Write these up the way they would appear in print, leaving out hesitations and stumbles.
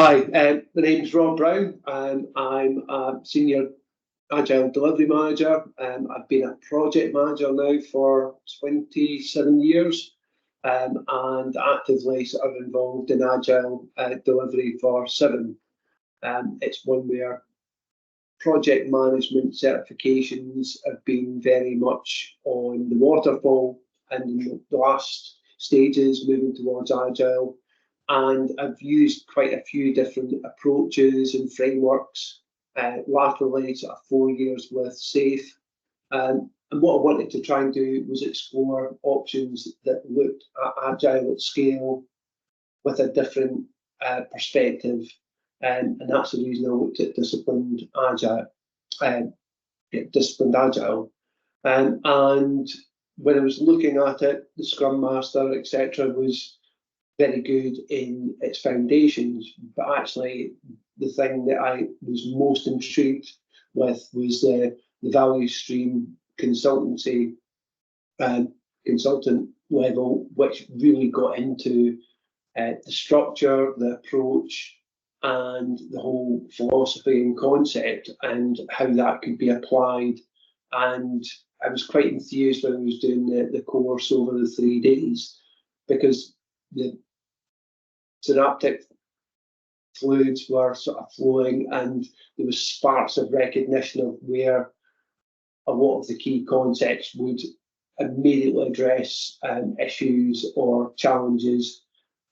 Hi, my name's Rob Brown. I'm a Senior Agile Delivery Manager. I've been a project manager now for 27 years and actively sort of involved in Agile delivery for 7. It's one where project management certifications have been very much on the waterfall and in the last stages moving towards Agile. And I've used quite a few different approaches and frameworks, latterly sort of 4 years with SAFE. And what I wanted to try and do was explore options that looked at Agile at scale with a different perspective. And that's the reason I looked at Disciplined Agile. And when I was looking at it, the Scrum Master, etc., was very good in its foundations, but actually the thing that I was most intrigued with was the value stream consultant level, which really got into the structure, the approach, and the whole philosophy and concept, and how that could be applied. And I was quite enthused when I was doing the course over the 3 days, because the synaptic fluids were sort of flowing, and there was sparks of recognition of where a lot of the key concepts would immediately address issues or challenges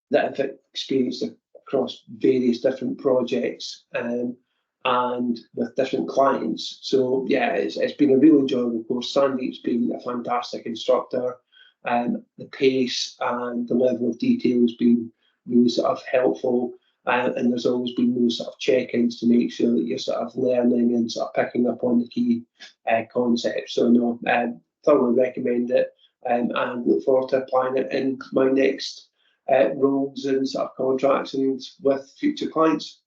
that I've experienced across various different projects and with different clients. So yeah, it's been a really enjoyable course. Sandeep's been a fantastic instructor, and the pace and the level of detail has been really sort of helpful, and there's always been those sort of check-ins to make sure that you're sort of learning and sort of picking up on the key concepts. So no, thoroughly recommend it, and look forward to applying it in my next roles and sort of contracts and with future clients.